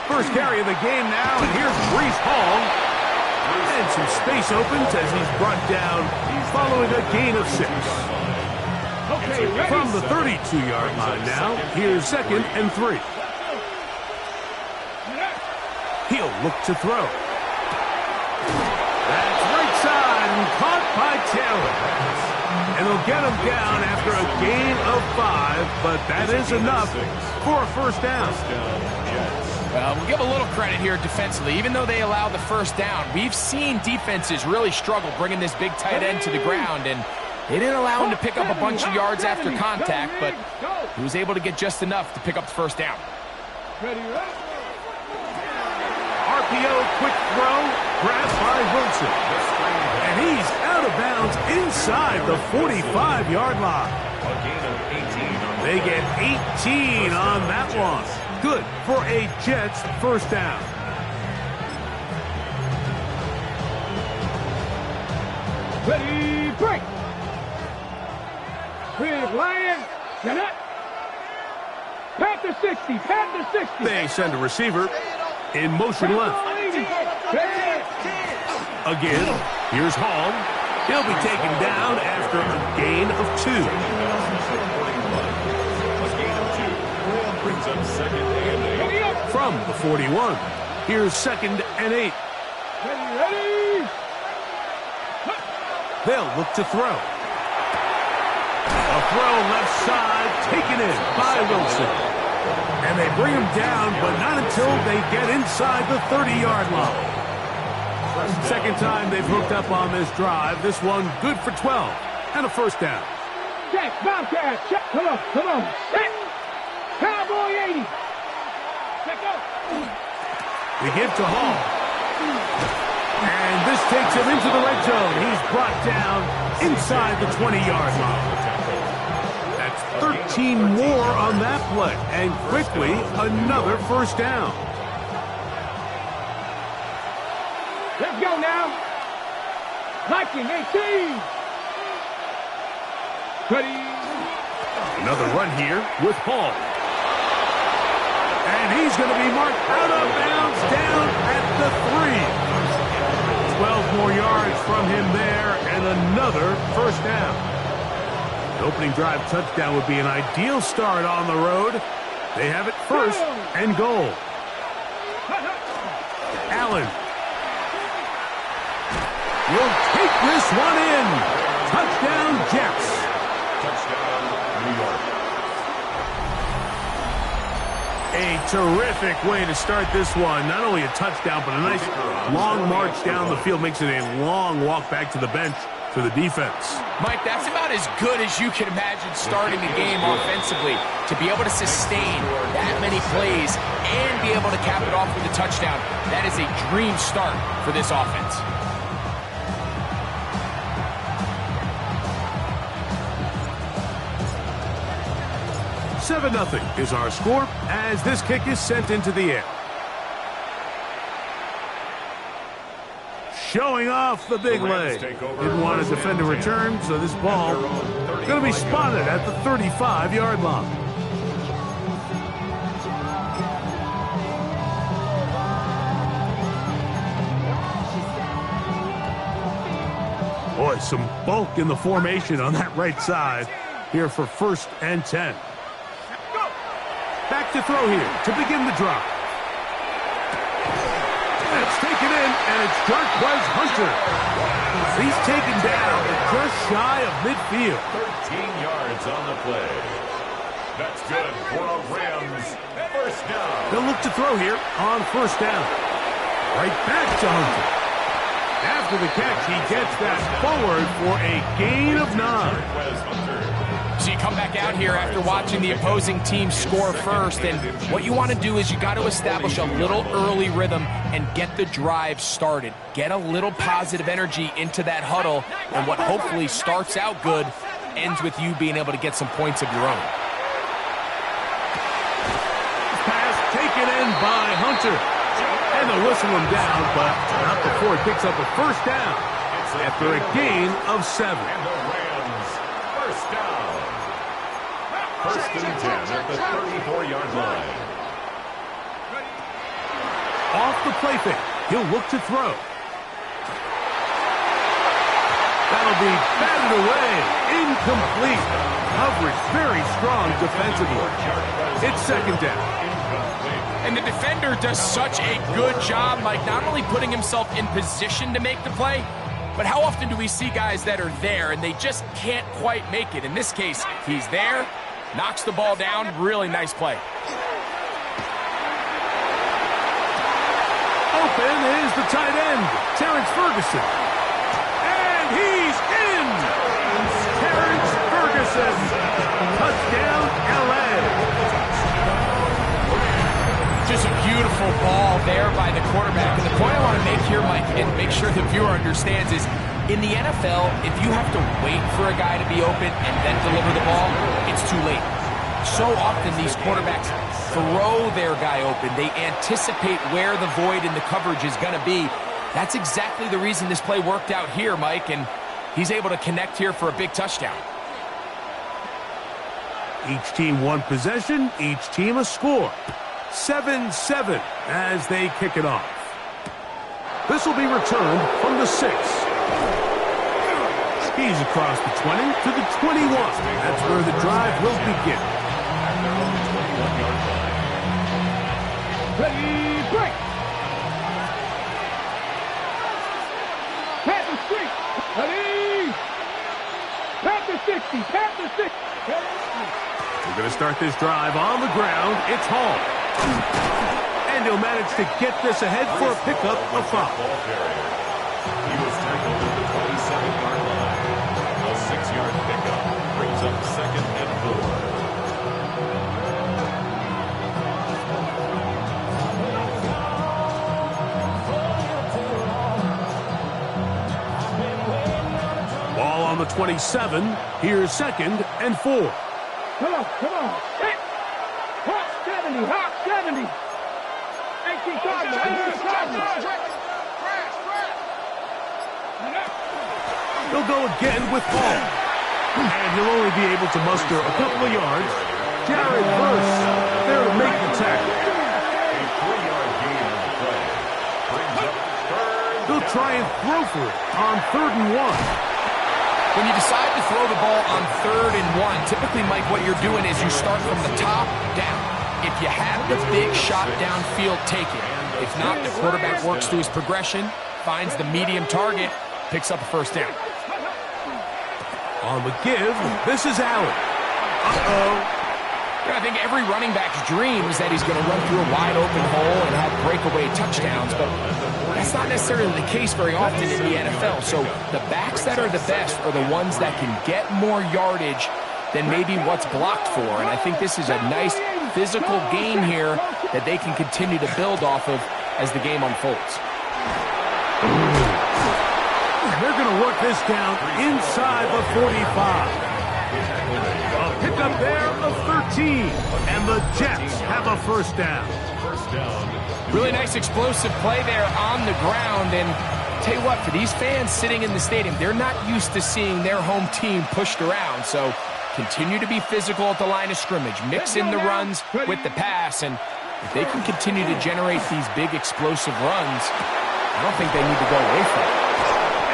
First carry of the game now, and here's Breece Hall. And some space opens as he's brought down following a gain of 6. From the 32-yard line now, here's 2nd and 3. He'll look to throw. That's right side and caught by Taylor. And they'll get him down after a gain of 5, but that is enough for a first down. We'll give a little credit here defensively. Even though they allowed the first down, we've seen defenses really struggle bringing this big tight end to the ground, and they didn't allow him to pick up a bunch of yards after contact, but he was able to get just enough to pick up the first down. RPO quick throw, grabbed by Wilson. And he's out of bounds inside the 45-yard line. They get 18 on that one. Good for a Jets first down. Ready, break. Big Lion, get it. Panther 60, Panther 60. They send a receiver in motion left. Again, here's Hall. He'll be taken down after a gain of 2. From the 41, here's 2nd and 8. Ready. They'll look to throw. A throw left side, taken in by Wilson. And they bring him down, but not until they get inside the 30-yard line. Second time they've hooked up on this drive. This one good for 12 and a first down. Check, Bobcat, check. Come on. Set. Cowboy 80. Check out. They give to Hall. And this takes him into the red zone. He's brought down inside the 20-yard line. That's 13 more on that play. And quickly, another first down. Let's go now. Liking 18. Ready. Another run here with Hall. And he's going to be marked out of bounds down at the 3. 12 more yards from him there and another first down. The opening drive touchdown would be an ideal start on the road. They have it first and goal. Allen will take this one in. Touchdown, Jets. Touchdown, New York. A terrific way to start this one. Not only a touchdown, but a nice long march down the field. Makes it a long walk back to the bench for the defense. Mike, that's about as good as you can imagine starting the game offensively. To be able to sustain that many plays and be able to cap it off with a touchdown, that is a dream start for this offense. 7-0 is our score as this kick is sent into the air. Showing off the big leg. Didn't want to defend a return, so this ball going to be spotted at the 35-yard line. Boy, some bulk in the formation on that right side here for 1st and 10. Back to throw here to begin the drop. That's taken in, and it's Jarquez Hunter. He's taken down just shy of midfield. 13 yards on the play. That's good for a Rams first down. They'll look to throw here on 1st down. Right back to Hunter. After the catch, he gets that forward for a gain of 9. So you come back out here after watching the opposing team score first, and what you want to do is you got to establish a little early rhythm and get the drive started. Get a little positive energy into that huddle, and what hopefully starts out good ends with you being able to get some points of your own. Pass taken in by Hunter. And they'll whistle him down, but not before he picks up a first down after a gain of 7. And the Rams first down. 1st and 10 at the 34-yard line. the play fake. He'll look to throw. That'll be batted away. Incomplete. Coverage very strong defensively. It's second down. And the defender does such a good job, Mike, not only putting himself in position to make the play, but how often do we see guys that are there and they just can't quite make it? In this case, he's there, knocks the ball down. Really nice play. Open is the tight end, Terrence Ferguson. And he's in! Terrence Ferguson. Touchdown, L.A. Just a beautiful ball there by the quarterback. And the point I want to make here, Mike, and make sure the viewer understands is, in the NFL, if you have to wait for a guy to be open and then deliver the ball, it's too late. So often these quarterbacks throw their guy open. They anticipate where the void in the coverage is going to be. That's exactly the reason this play worked out here, Mike, and he's able to connect here for a big touchdown. Each team one possession, each team a score. 7-7 as they kick it off. This will be returned from the 6. He's across the 20 to the 21. That's where the drive will begin. Ready, break. Pat the street. Ready. Pat the 60. Pat the 60. We're going to start this drive on the ground. It's Hall. And he'll manage to get this ahead for a pickup of 5. He was tackled at the 27-yard line. A 6-yard pickup brings up 2nd and 4. Ball on the 27. Here's 2nd and 4. Come on, come on. Hit. Hot 70, hot 70. 18 Cardinals, 18 Cardinals. He'll go again with Hall. And he'll only be able to muster a couple of yards. Jared Verse there to make the tackle. A 3-yard gain on the play. Brings up 3rd. He'll try and throw for it on 3rd and 1. When you decide to throw the ball on 3rd and 1, typically, Mike, what you're doing is you start from the top down. If you have the big shot downfield, take it. If not, the quarterback works through his progression, finds the medium target, picks up a 1st down. On the give, this is Allen. Uh-oh. I think every running back's dream is that he's going to run through a wide open hole and have breakaway touchdowns, but that's not necessarily the case very often in the NFL. So the backs that are the best are the ones that can get more yardage than maybe what's blocked for. And I think this is a nice physical game here that they can continue to build off of as the game unfolds. They're going to work this down inside the 45. A pickup there of 13. And the Jets have a 1st down. Really nice explosive play there on the ground. And tell you what, for these fans sitting in the stadium, they're not used to seeing their home team pushed around. So continue to be physical at the line of scrimmage. Mix in the runs with the pass. And if they can continue to generate these big explosive runs, I don't think they need to go away from it.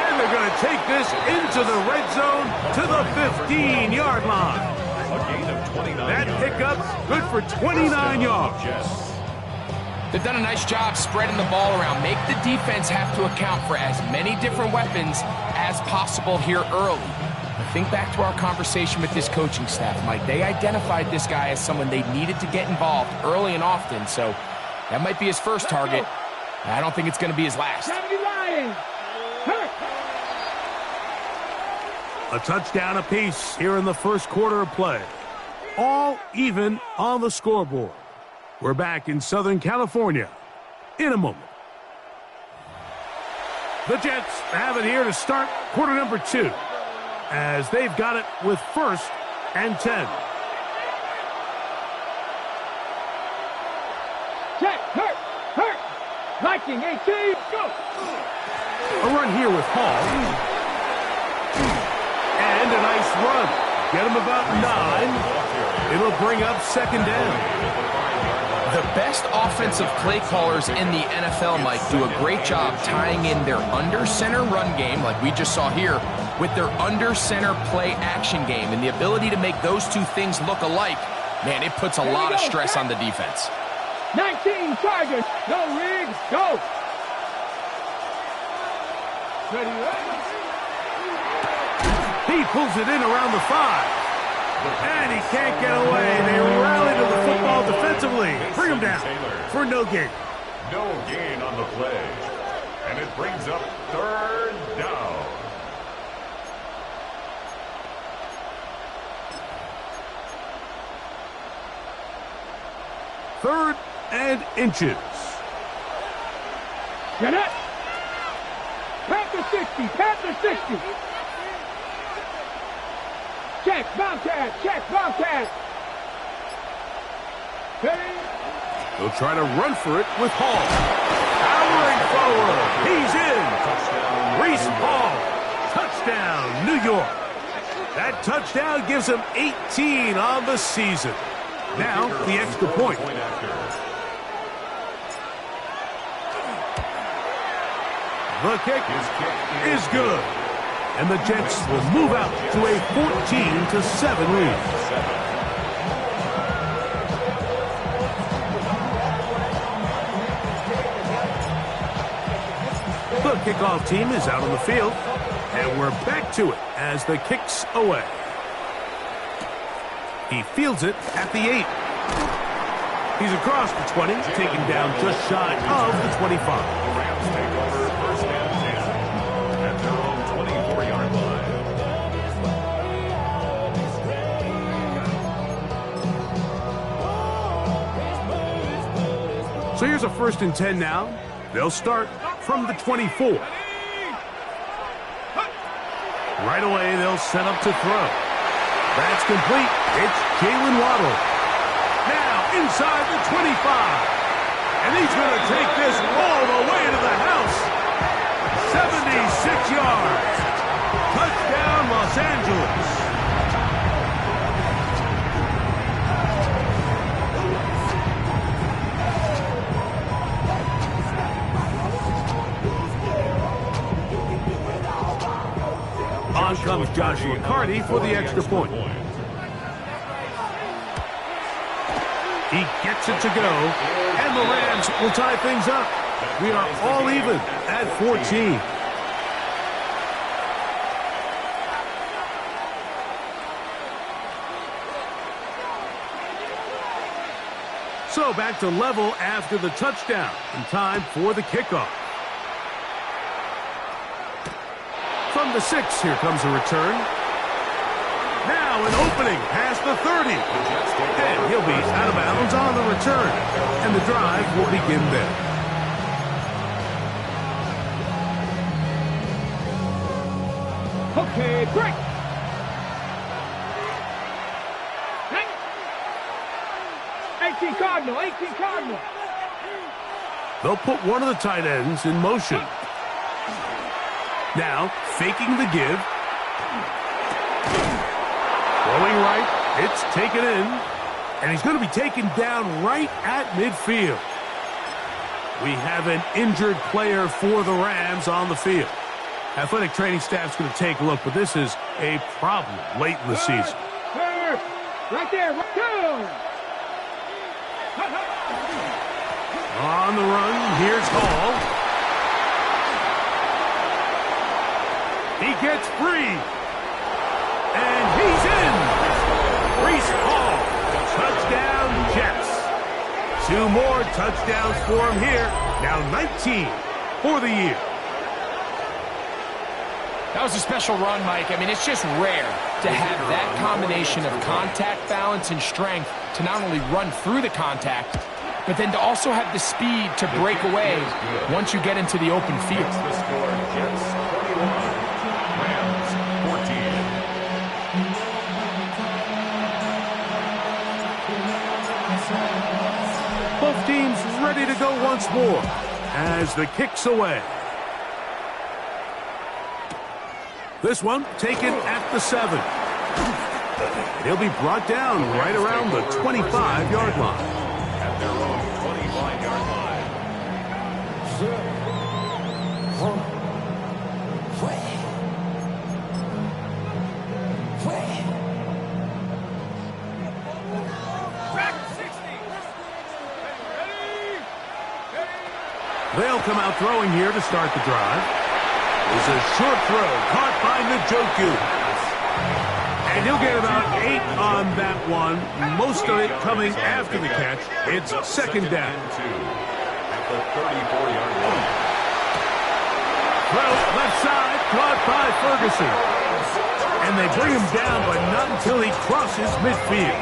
And they're going to take this into the red zone to the 15-yard line. That pickup's good for 29 yards. They've done a nice job spreading the ball around. Make the defense have to account for as many different weapons as possible here early. But think back to our conversation with this coaching staff, Mike. They identified this guy as someone they needed to get involved early and often, so that might be his first target. I don't think it's going to be his last. A touchdown apiece here in the first quarter of play. All even on the scoreboard. We're back in Southern California in a moment. The Jets have it here to start quarter number 2 as they've got it with 1st and 10. Check, hurt. Viking, 18, go. A run here with Hall. And a nice run. Get him about 9. It'll bring up 2nd down. The best offensive play callers in the NFL, Mike, do a great job tying in their under-center run game, like we just saw here, with their under-center play action game. And the ability to make those two things look alike, man, it puts a lot of stress on the defense. 19 Tigers. Go, Riggs. Go. Ready, ready. He pulls it in around the 5. And he can't get away. They rally to the football defensively. Bring him down for no gain. No gain on the play. And it brings up 3rd down. Third and inches. Get it. Panther 60. Panther 60. Check, Bobcat, check, Bobcat. Hey. They'll try to run for it with Hall. Powering forward. He's in. Reese Hall. Touchdown, New York. That touchdown gives him 18 on the season. Now, the extra point. The kick is good. And the Jets will move out to a 14-7 lead. The kickoff team is out on the field, and we're back to it as the kick's away. He fields it at the 8. He's across the 20, taken down just shy of the 25. The Rams take over 1st and 10 at their own 24-yard line. So here's a 1st and 10 now. They'll start from the 24. Right away, they'll set up to throw. That's complete. It's Jalen Waddle. Now inside the 25. And he's going to take this all the way to the house. 76 yards. Touchdown, Los Angeles. On comes Joshua Carty for the extra point. He gets it to go, and the Rams will tie things up. We are all even at 14. So back to level after the touchdown, and time for the kickoff. From the 6, here comes a return. Now an opening past the 30. And he'll be out of bounds on the return. And the drive will begin there. Okay, break. 18 Cardinal, 18 Cardinal. They'll put one of the tight ends in motion. Now, faking the give. Throwing right. It's taken in. And he's going to be taken down right at midfield. We have an injured player for the Rams on the field. Athletic training staff's going to take a look, but this is a problem late in the season. Right there, right there. On the run, here's Hall. He gets free. And he's in. Reese Hall. Touchdown, Jets. 2 more touchdowns for him here. Now 19 for the year. That was a special run, Mike. I mean, it's just rare to have that combination of contact balance and strength to not only run through the contact, but then to also have the speed to break away once you get into the open field. The score, Jets 21, Rams 14. Both teams ready to go once more as the kick's away. This one taken at the 7. He'll be brought down right around the 25-yard line. At their own They'll come out throwing here to start the drive. It's a short throw caught by Njoku. And he'll get about 8 on that one. Most of it coming after the catch. It's second down. At the 34-yard line. Throw left side caught by Ferguson. And they bring him down, but not until he crosses midfield.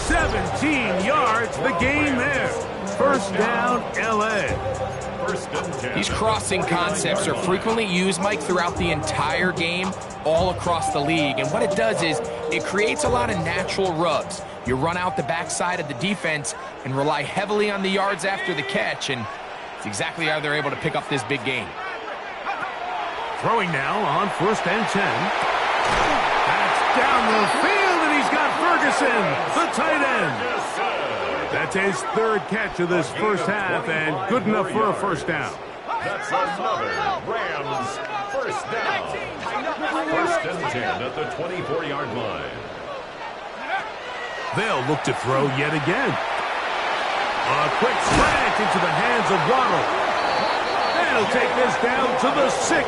17 yards, the gain there. First down, L.A. These crossing concepts are frequently used, Mike, throughout the entire game, all across the league. And what it does is it creates a lot of natural rubs. You run out the backside of the defense and rely heavily on the yards after the catch, and it's exactly how they're able to pick up this big gain. Throwing now on first and 10. That's down the field, and he's got Ferguson, the tight end. That's his third catch of this first half, and good enough for a first down. That's another Rams first down. First and 10 at the 24-yard line. They'll look to throw yet again. A quick slant into the hands of Waddle. And he'll take this down to the 6.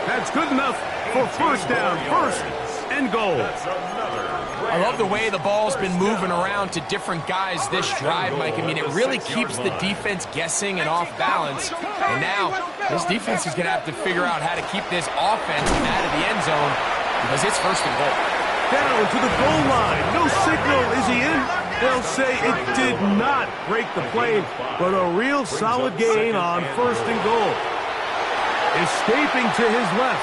That's good enough for first down, first and goal. That's another I love the way the ball's been moving around to different guys this drive, Mike. I mean, it really keeps the defense guessing and off balance. And now, this defense is going to have to figure out how to keep this offense out of the end zone because it's first and goal. Down to the goal line. No signal. Is he in? They'll say it did not break the plane, but a real solid gain on first and goal. Escaping to his left.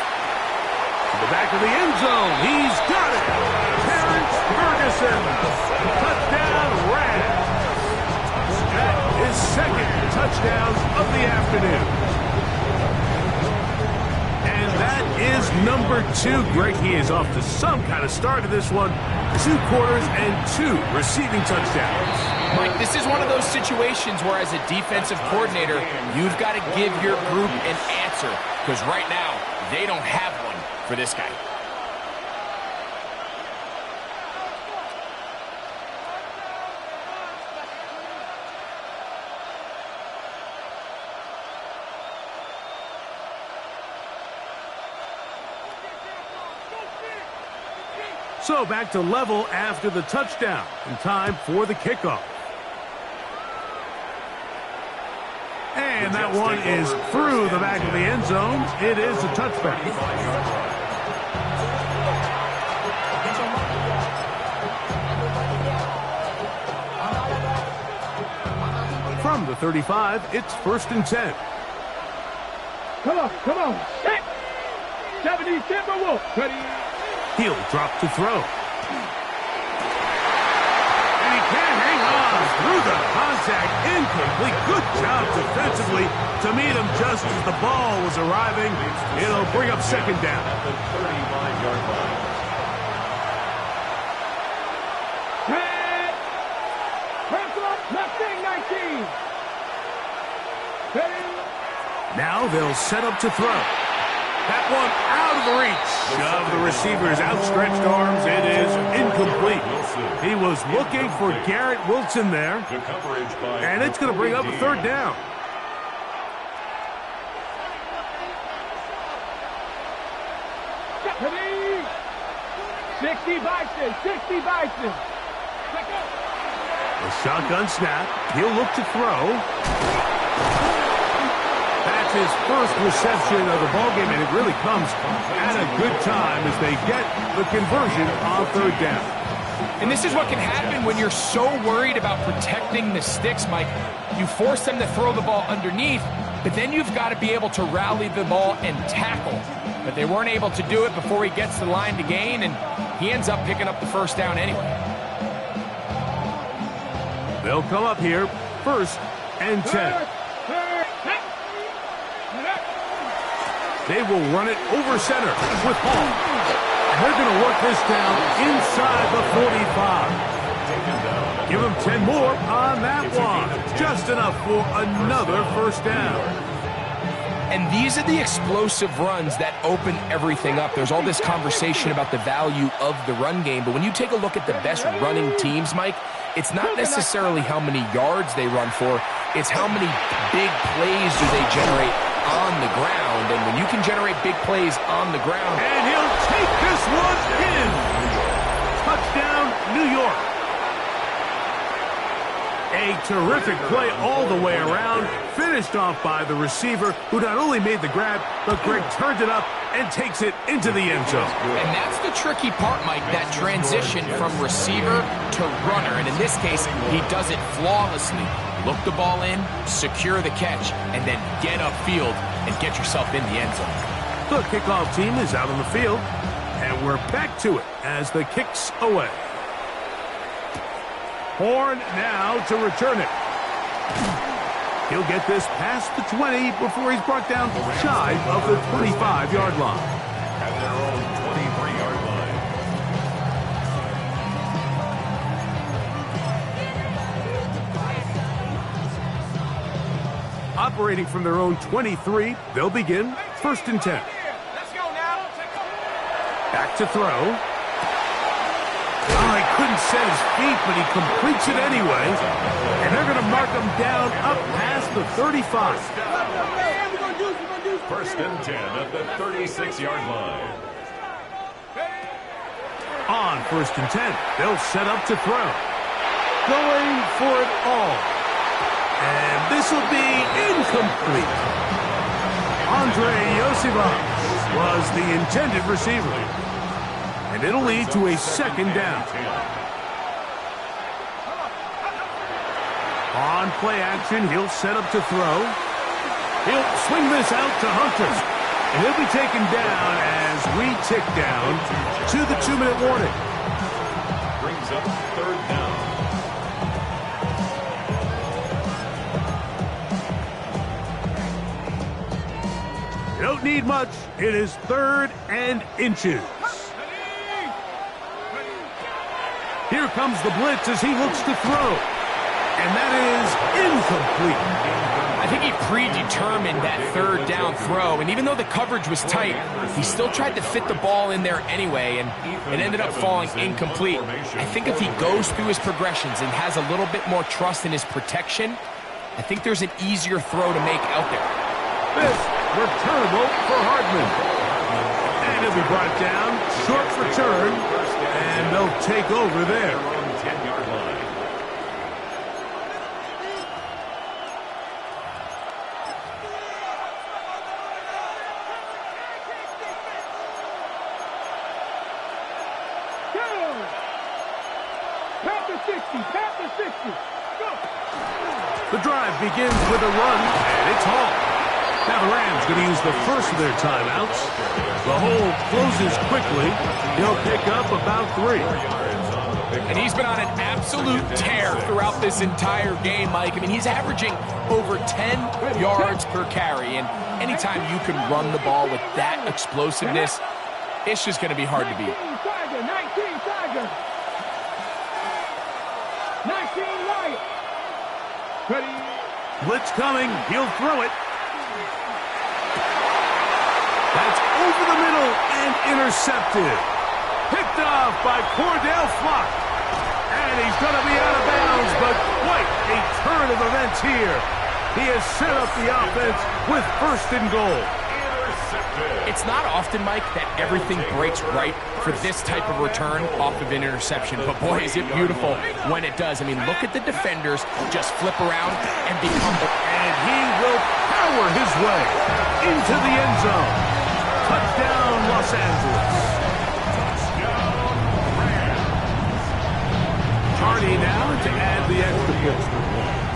To the back of the end zone. He's got it. Terrence Ferguson. Touchdown, Rams. That is second touchdown of the afternoon. And that is number 2. Greg, he is off to some kind of start of this one. 2 quarters and 2 receiving touchdowns. Mike, this is one of those situations where as a defensive coordinator, you've got to give your group an answer because right now, they don't have one for this guy. So back to level after the touchdown. And time for the kickoff. And that one is through the back of the end zone. It is a touchback. From the 35, it's first and 10. Come on, come on. 70 Timberwolves. He'll drop to throw. And he can't hang on through the contact. Incomplete. Good job defensively to meet him just as the ball was arriving. It'll bring up second down. At the 35-yard line. Now they'll set up to throw. That one out of the reach of the receiver's outstretched arms. It is incomplete. He was looking for Garrett Wilson there. And it's going to bring up a third down. Stephanie! 60 Bison, 60 Bison. A shotgun snap. He'll look to throw. That's his first reception of the ballgame, and it really comes at a good time as they get the conversion on third down. And this is what can happen when you're so worried about protecting the sticks, Mike. You force them to throw the ball underneath, but then you've got to be able to rally the ball and tackle. But they weren't able to do it before he gets to the line to gain, and he ends up picking up the first down anyway. They'll come up here, first and 10. They will run it over center with Hall. And they're going to work this down inside the 45. Taken down Give him 10 more on that one. Just enough for another first down. And these are the explosive runs that open everything up. There's all this conversation about the value of the run game, but when you take a look at the best running teams, Mike, it's not necessarily how many yards they run for, it's how many big plays do they generate on the ground. And when you can generate big plays on the ground... And he'll take this one in. Touchdown, New York. A terrific play all the way around, finished off by the receiver, who not only made the grab, but Greg turned it up and takes it into the end zone. And that's the tricky part, Mike, that transition from receiver to runner. And in this case, he does it flawlessly. Look the ball in, secure the catch, and then get upfield and get yourself in the end zone. The kickoff team is out on the field, and we're back to it as the kick's away. Horn now to return it. He'll get this past the 20 before he's brought down shy of the 25-yard line. At their own 23-yard line. Operating from their own 23, they'll begin 1st and 10. Let's go now. Back to throw. Oh, he couldn't set his feet, but he completes it anyway. And they're going to mark him down up past the 35. 1st and 10 at the 36-yard line. On 1st and 10, they'll set up to throw. Going for it all. And this will be incomplete. Andre Yosivas was the intended receiver. And it'll lead to a 2nd down. On play action, he'll set up to throw. He'll swing this out to Hunter. And he'll be taken down as we tick down to the 2-minute warning. Brings up 3rd down. You don't need much. It is 3rd and inches. Here comes the blitz as he looks to throw. And that is incomplete. I think he predetermined that 3rd down throw, and even though the coverage was tight, he still tried to fit the ball in there anyway, and it ended up falling incomplete. I think if he goes through his progressions and has a little bit more trust in his protection, I think there's an easier throw to make out there. This returnable for Hardman. And he'll be brought down, short return, and they'll take over there. 10-yard line. Past the 60. Go. The drive begins with a run, and it's Hall. Now the Rams going to use the first of their timeouts. The hole closes quickly. He'll pick up about 3. And he's been on an absolute tear throughout this entire game, Mike. I mean, he's averaging over 10 yards per carry. And anytime you can run the ball with that explosiveness, it's just going to be hard to beat. 19 Tiger. 19 Riot. Ready. Blitz coming. He'll throw it. That's over the middle and intercepted. Picked off by Cordell Flock. And he's going to be out of bounds, but quite a turn of events here. He has set up the offense with 1st and goal. It's not often, Mike, that everything breaks right for this type of return off of an interception. But boy, is it beautiful when it does. I mean, look at the defenders just flip around and become... And he will power his way into the end zone. Touchdown, Los Angeles. Hardy now to add the extra point.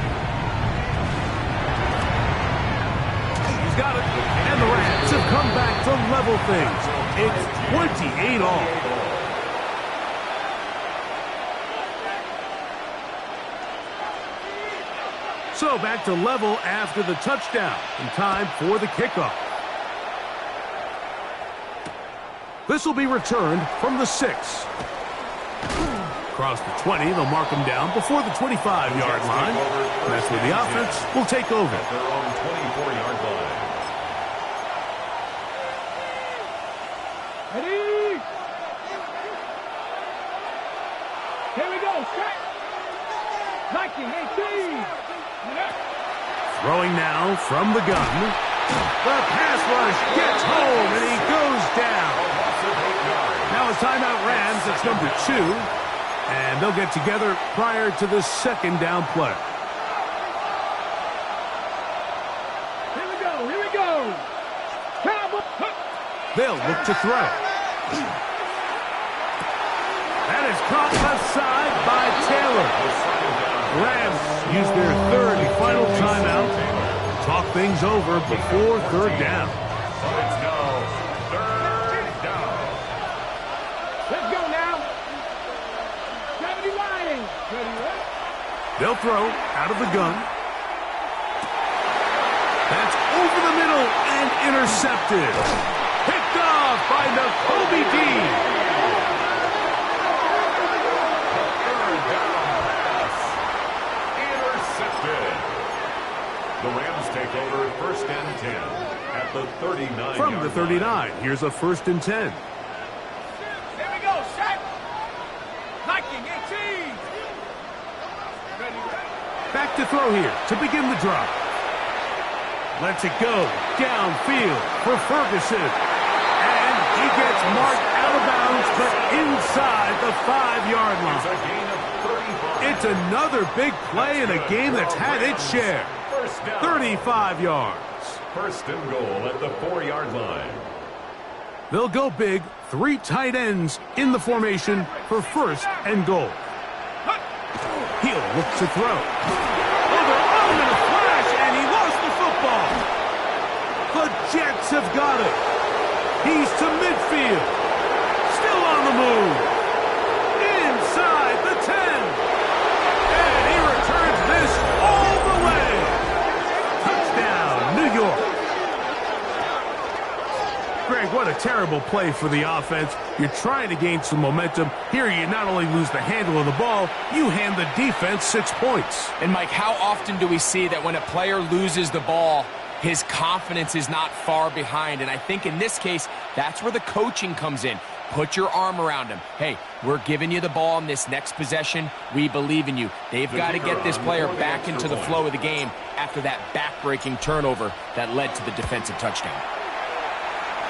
He's got it. And the Rams have come back to level things. It's 28 all. So back to level after the touchdown. In time for the kickoff. This will be returned from the 6. Across the 20, they'll mark them down before the 25-yard line. And that's where the offense will take over. At their own 24-yard line. Ready? Here we go. Set. Nike 18. Throwing now from the gun. The pass rush gets home, and he goes down. Now a timeout Rams. That's number 2. And they'll get together prior to the second down play. Here we go. Here we go. Cowboy. They'll look to throw. That is caught left side by Taylor. Rams use their third and final timeout. Talk things over before third down. It's now third down. Let's go now. 70 lining. Ready, right? They'll throw out of the gun. That's over the middle and intercepted. Picked off by Nakobe Dean. Third down pass. Intercepted. The Rams take over first and 10 at the 39. From the 39, here's a first and 10. Here we go. Set. Nike 18. Ready, right? Back to throw here to begin the drive. Lets it go downfield for Ferguson. And he gets marked out of bounds, but inside the 5-yard It's a line. gain of 35. It's another big play in a game that's had its share. First down. 35 yards. First and goal at the 4-yard line. They'll go big, 3 tight ends in the formation for first and goal. He'll look to throw. Overthrown in a flash, and he lost the football. The Jets have got it. He's to midfield. Still on the move. Inside the 10. And he returns this all the way. Touchdown, New York. Greg, what a terrible play for the offense. You're trying to gain some momentum. Here you not only lose the handle of the ball, you hand the defense 6 points. And Mike, how often do we see that when a player loses the ball, his confidence is not far behind? And I think in this case, that's where the coaching comes in. Put your arm around him. Hey, we're giving you the ball in this next possession. We believe in you. They've got to get this player back into the flow of the game after that back-breaking turnover that led to the defensive touchdown.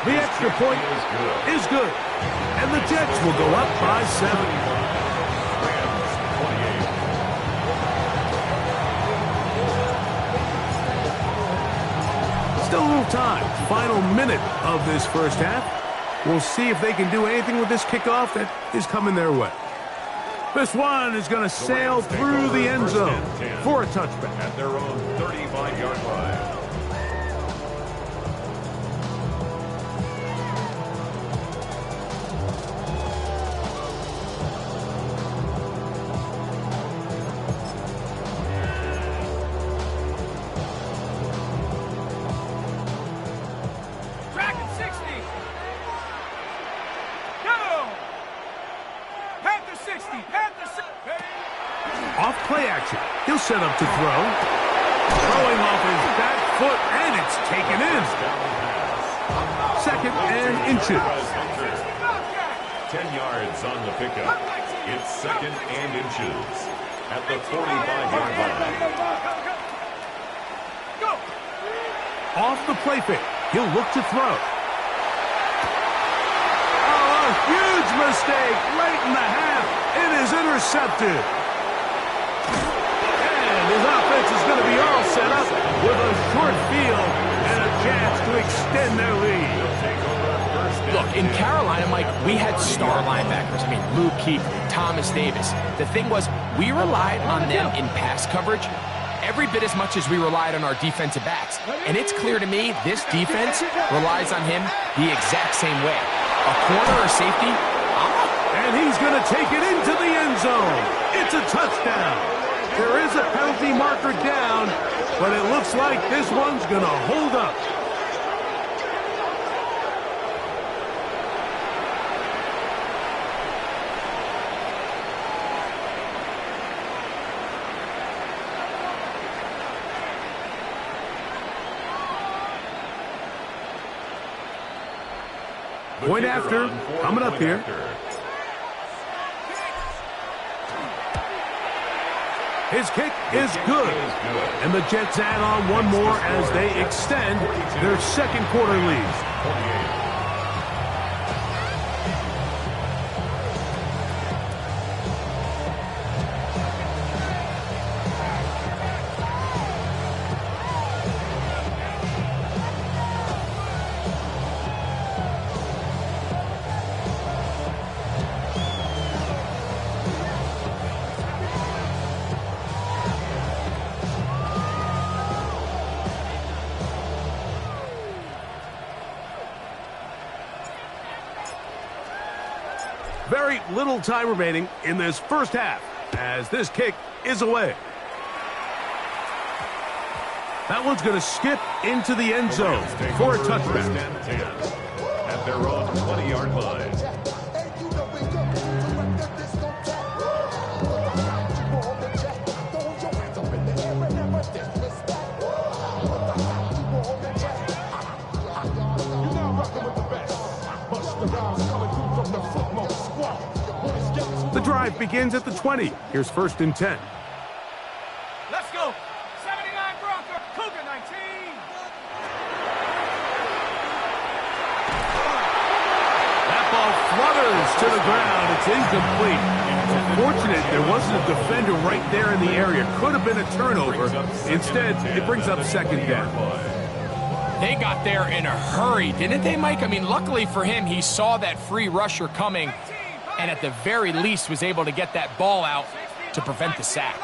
The extra point is good. And the Jets will go up by 7. Still a little time. Final minute of this first half. We'll see if they can do anything with this kickoff that is coming their way. This one is going to sail through the end zone for a touchback. At their own 35-yard line. Track at 60. Go. Panther 60. Panther 60. Off play action. He'll set up to throw. Throwing off his back foot, and it's taken in. Second and inches. 10 yards on the pickup. It's second and inches at the 45-yard line. Go. Off the play fake. He'll look to throw. Oh, a huge mistake late in the half. It is intercepted. And his offense is going to be all set up with a short field and a chance to extend their lead. Look, in Carolina, Mike, we had star linebackers. I mean, Luke Kuechly, Thomas Davis. The thing was, we relied on them in pass coverage every bit as much as we relied on our defensive backs. And it's clear to me this defense relies on him the exact same way. A corner or safety, I'm up. And he's going to take it into the end zone. It's a touchdown. There is a penalty marker down, but it looks like this one's going to hold up. Point after, coming up here. His kick is good. And the Jets add on one more as they extend their second quarter lead. Very little time remaining in this first half as this kick is away. That one's going to skip into the end zone for a touchback. At their own 20-yard line. The drive begins at the 20. Here's 1st and 10. Let's go. 79 Bronco. Cougar 19. That ball flutters to the ground. It's incomplete. Fortunate there wasn't a defender right there in the area. Could have been a turnover. Instead, it brings up 2nd down. They got there in a hurry, didn't they, Mike? I mean, luckily for him, he saw that free rusher coming and at the very least was able to get that ball out to prevent the sack.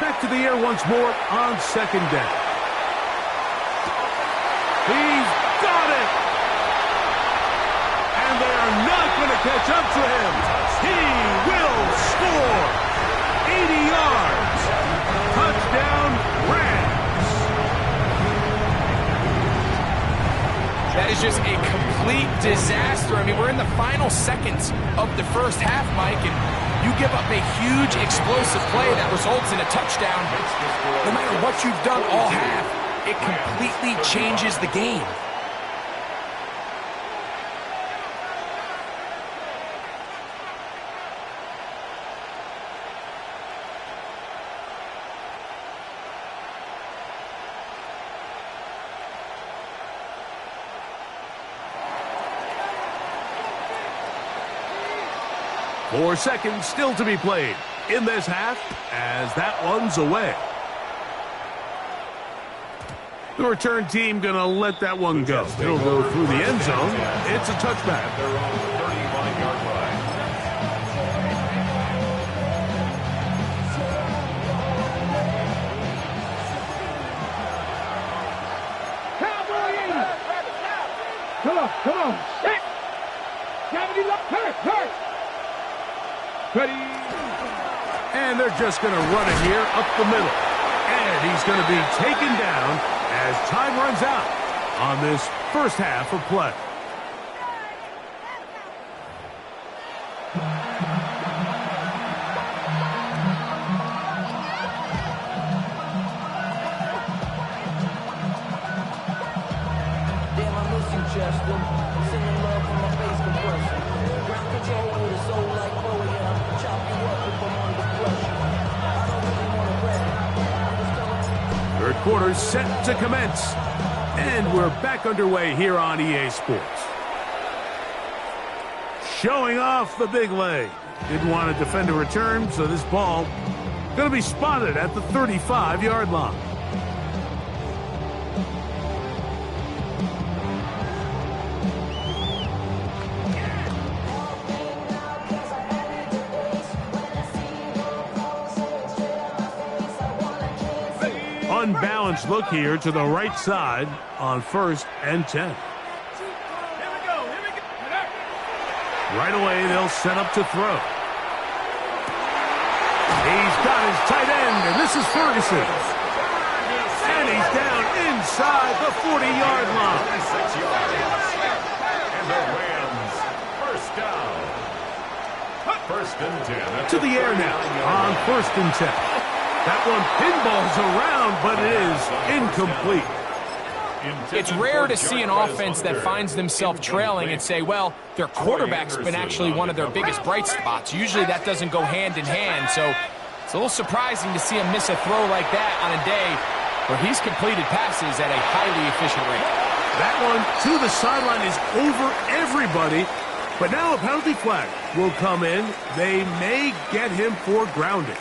Back to the air once more on 2nd down. He's got it! And they are not going to catch up to him. He will score! 80 yards! Touchdown, Rams! That is just a complete disaster. I mean, we're in the final seconds of the first half, Mike, and you give up a huge explosive play that results in a touchdown. No matter what you've done all half, it completely changes the game. Four seconds still to be played in this half as that one's away. The return team going to let that one go. It'll go through the end zone. It's a touchback. At their own 35-yard line. Cowboy 80. Come on. Hit. Gravity lock. Hurt. Ready. And they're just going to run it here up the middle. And he's going to be taken down as time runs out on this first half of play. Damn, I miss you, Chester. Sending love from my face compression. Ground control with a soul like Bowie, and I'm chop you up if I'm under pressure. I don't really want to rap. Third quarter set to commence. And we're back underway here on EA Sports. Showing off the big leg. Didn't want to defend a return, so this ball going to be spotted at the 35-yard line. Unbalanced look here to the right side on 1st and 10. Here we go. Right away, they'll set up to throw. He's got his tight end, and this is Ferguson. And he's down inside the 40-yard line. 36 yards. And the Rams, first down. 1st and 10. To the air now on 1st and 10. That one pinballs around, but it is incomplete. It's rare to see an offense that finds themselves trailing and say, well, their quarterback's been actually one of their biggest bright spots. Usually that doesn't go hand in hand, so it's a little surprising to see him miss a throw like that on a day where he's completed passes at a highly efficient rate. That one to the sideline is over everybody, but now a penalty flag will come in. They may get him for grounding.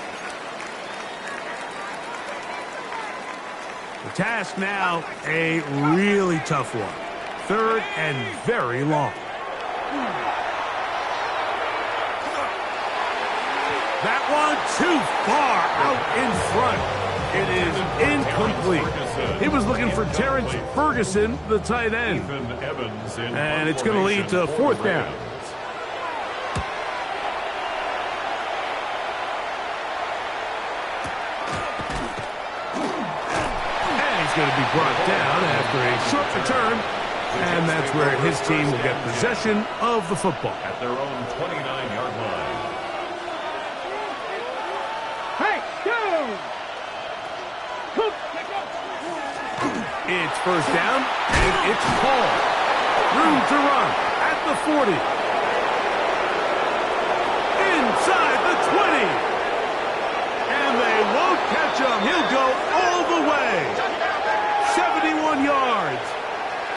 The task now, a really tough one. 3rd and very long. That one too far out in front. It is incomplete. He was looking for Terrence Ferguson, the tight end. And it's going to lead to 4th down. Going to be brought down after a short return, and that's where his team will get possession of the football. At their own 29-yard line. Hey, go! It's 1st down, and it's Paul. Room to run at the 40. Inside the 20. And they won't catch him. He'll go all the way. 71 yards.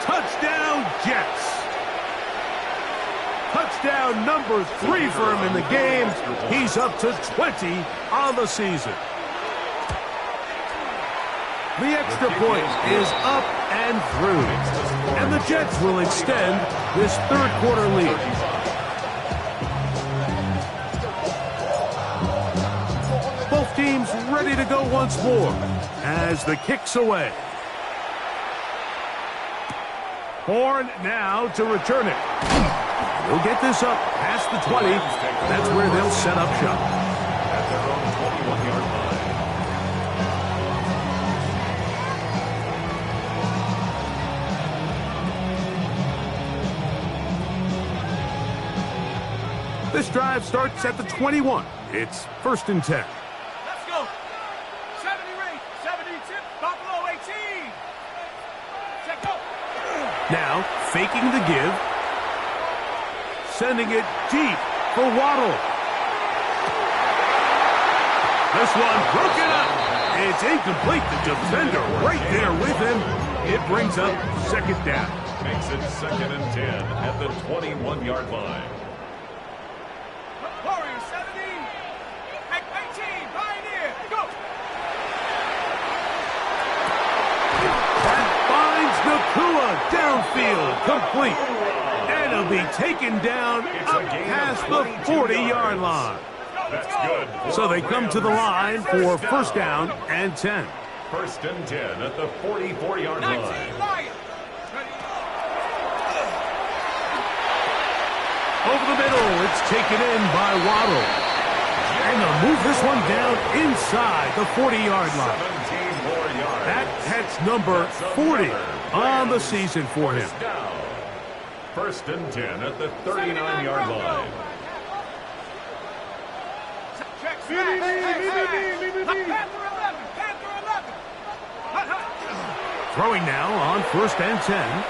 Touchdown, Jets. Touchdown number 3 for him in the game. He's up to 20 on the season. The extra point is up and through. And the Jets will extend this 3rd quarter lead. Both teams ready to go once more as the kick's away. Horn now to return it. He'll get this up past the 20. That's where they'll set up shop. At their own 21-yard line. This drive starts at the 21. It's 1st and 10. Let's go. 70 rate, 72, Buffalo 18. Check go. Now, faking the give. Sending it deep for Waddle. This one broken up. It's incomplete. The defender right there with him. It brings up 2nd down. Makes it 2nd and 10 at the 21-yard line. Warriors 70. 18, Pioneer, go. That finds Nakua downfield, complete. And he'll be taken down up past the 40-yard line. That's good. So they come to the line for 1st down and 10. 1st and 10 at the 44-yard line. Over the middle, it's taken in by Waddle. And they'll move this one down inside the 40-yard line. 17 more yards. That's number 40 on the season for him. 1st and 10 at the 39-yard line. Throwing now on 1st and 10.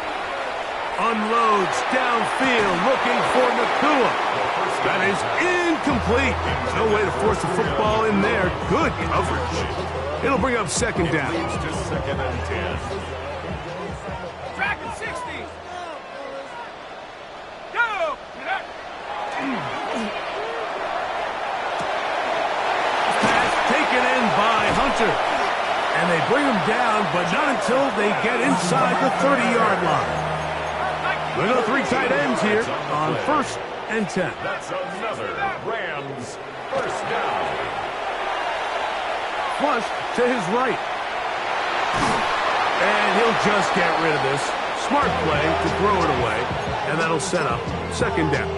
Unloads downfield looking for Nakua. That is incomplete. There's no way to force the football in there. Good coverage. It'll bring up 2nd down. Leads to 2nd and 10. Tracking 60. Go. Pass taken in by Hunter. And they bring him down, but not until they get inside the 30-yard line. Look at the 3 tight ends here on 1st and 10. That's another Rams 1st down. Flush to his right. And he'll just get rid of this. Smart play to throw it away. And that'll set up 2nd down.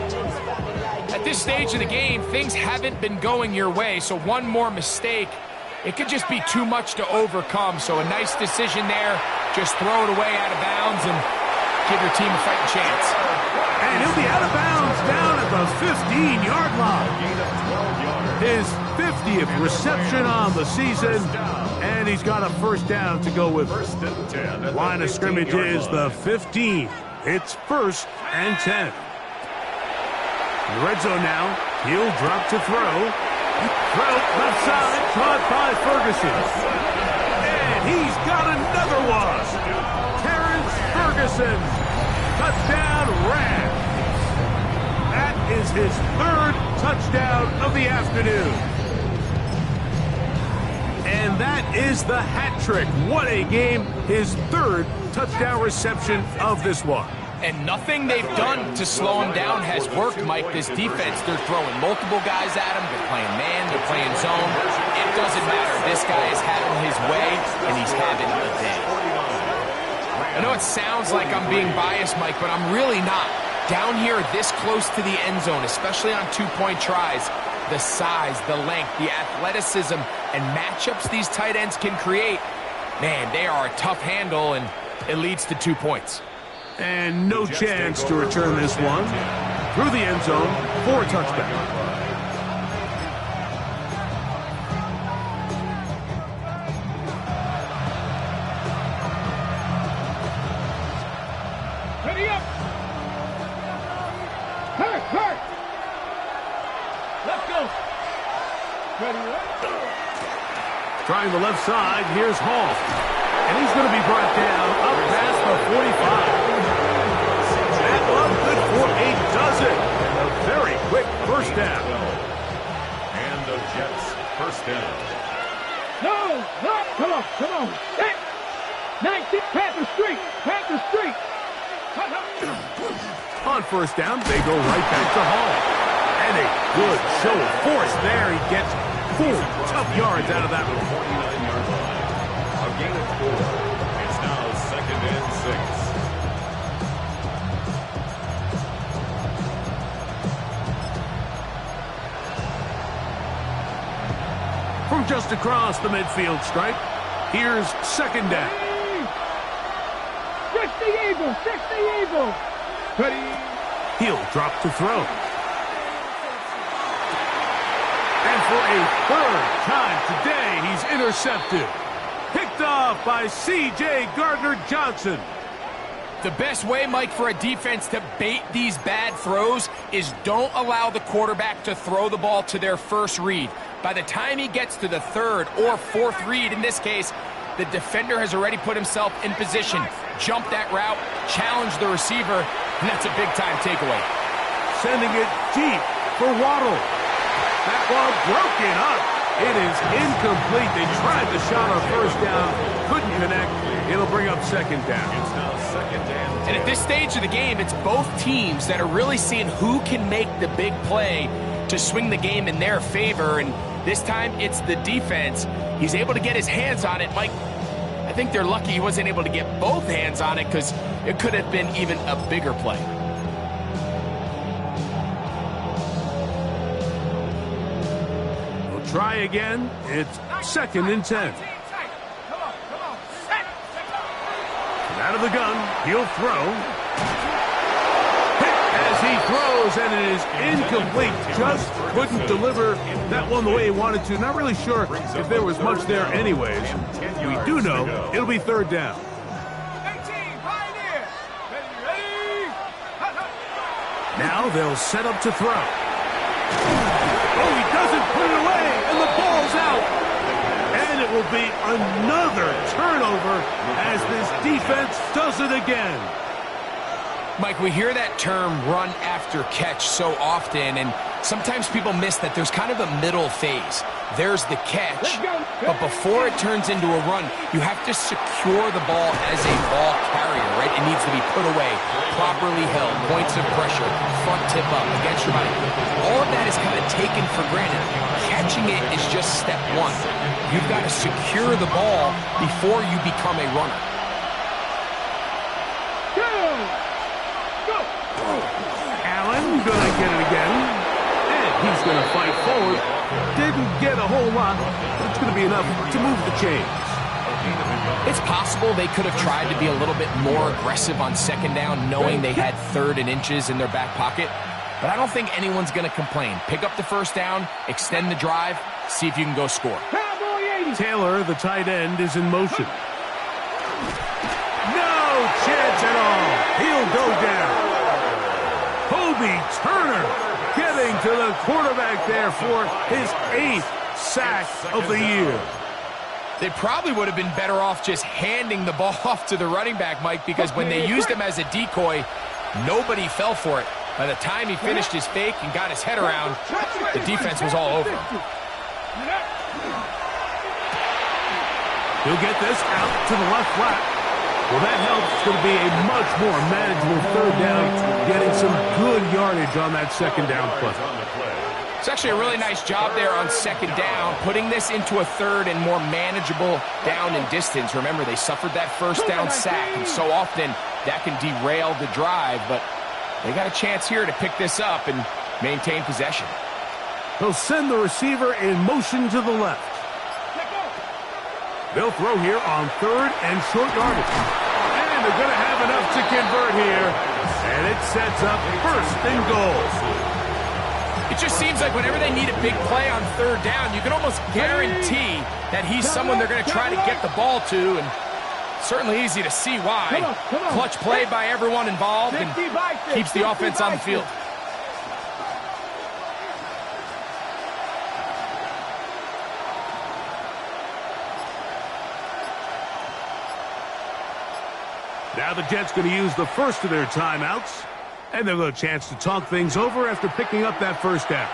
At this stage of the game, things haven't been going your way, so one more mistake, it could just be too much to overcome. So a nice decision there. Just throw it away out of bounds and give your team a fighting chance. And he'll be out of bounds down at the 15-yard line. Gain of 12 yards. His 5th 50th reception on the season, and he's got a first down to go with. First and 10. Line of scrimmage is the 15. It's 1st and 10. In the red zone now. He'll drop to throw. Throw left side, caught by Ferguson. And he's got another one. Terrence Ferguson. Touchdown Rams. That is his 3rd touchdown of the afternoon. And that is the hat trick. What a game. His 3rd touchdown reception of this one. And nothing they've done to slow him down has worked, Mike. This defense, they're throwing multiple guys at him. They're playing man, they're playing zone. It doesn't matter. This guy is having his way, and he's having a day. I know it sounds like I'm being biased, Mike, but I'm really not. Down here this close to the end zone, especially on 2-point tries, the size, the length, the athleticism, and matchups these tight ends can create, man, they are a tough handle, and it leads to 2 points. And no chance to return this one. Through the end zone for a touchback. Ready up. Hurt. Let's go. Ready up. Trying the left side, here's Hall. And he's going to be brought down up past the 45. That one good for a dozen. And a very quick first down. And the Jets first down. No. Come on. Hey. 19, Panther Street. On first down, they go right back to Hall. And a good show of force there. He gets 4 tough yards out of that one. 49-yard line. A gain of 4. It's now 2nd and 6. From just across the midfield stripe, here's 2nd down. 60 Eagle. Ready. He'll drop to throw. And for a 3rd time today, he's intercepted. Picked off by C.J. Gardner-Johnson. The best way, Mike, for a defense to bait these bad throws is don't allow the quarterback to throw the ball to their first read. By the time he gets to the 3rd or 4th read, in this case, the defender has already put himself in position, jumped that route, challenged the receiver, and that's a big-time takeaway. Sending it deep for Waddle. That ball broken up. It is incomplete. They tried the shot on first down, couldn't connect. It'll bring up 2nd down. It's now 2nd and 10. And at this stage of the game, it's both teams that are really seeing who can make the big play to swing the game in their favor, and this time it's the defense. He's able to get his hands on it. Mike, I think they're lucky he wasn't able to get both hands on it because it could have been even a bigger play. We'll try again. It's 2nd and 10. And out of the gun, he'll throw. As he throws, and it is incomplete. Just couldn't deliver that one the way he wanted to. Not really sure if there was much there anyways. We do know it'll be 3rd down. 18, Pioneer. Ready. Now they'll set up to throw. Oh, he doesn't put it away, and the ball's out. And it will be another turnover as this defense does it again. Mike, we hear that term run after catch so often, and sometimes people miss that there's kind of a middle phase. There's the catch, but before it turns into a run, you have to secure the ball as a ball carrier, right? It needs to be put away, properly held, points of pressure, front tip up, against your body. All of that is kind of taken for granted. Catching it is just step one. You've got to secure the ball before you become a runner. Allen gonna get it again, and he's gonna fight forward. Didn't get a whole lot, but it's gonna be enough to move the chains. It's possible they could have tried to be a little bit more aggressive on 2nd down, knowing they had 3rd and inches in their back pocket, but I don't think anyone's gonna complain. Pick up the first down, extend the drive, See if you can go score. Cowboy 80. Taylor, the tight end, is in motion. No chance at all. He'll go down. Kobe Turner getting to the quarterback there for his 8th sack of the year. They probably would have been better off just handing the ball off to the running back, Mike, because when they used him as a decoy, nobody fell for it. By the time he finished his fake and got his head around, the defense was all over him. He'll get this out to the left flat. Well, that helps. It's going to be a much more manageable third down, getting some good yardage on that second down play. It's actually a really nice job there on second down, putting this into a third and more manageable down and distance. Remember, they suffered that first down sack, and so often that can derail the drive, but they got a chance here to pick this up and maintain possession. He'll send the receiver in motion to the left. They'll throw here on third and short yardage. And they're going to have enough to convert here. And it sets up first and goal. It just seems like whenever they need a big play on third down, you can almost guarantee that he's someone they're going to try to get the ball to, and certainly easy to see why. Clutch play by everyone involved and keeps the offense on the field. Now the Jets going to use the first of their timeouts, and they'll have a chance to talk things over after picking up that first down.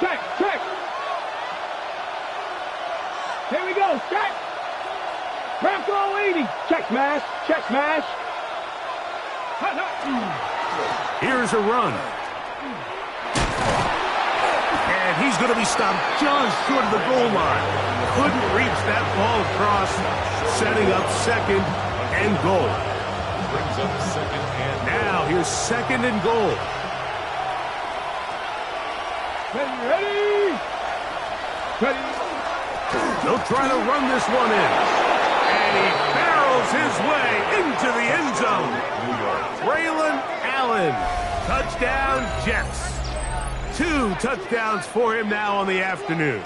Check. Here we go. Check. Bronco 80. Check smash. Here's a run. And he's going to be stopped just short of the goal line. Couldn't reach that ball across, setting up second and goal. Brings up second and Now here's second and goal. Ready. They'll try to run this one in. And he barrels his way into the end zone. Braylon Allen. Touchdown, Jets. 2 touchdowns for him now on the afternoon.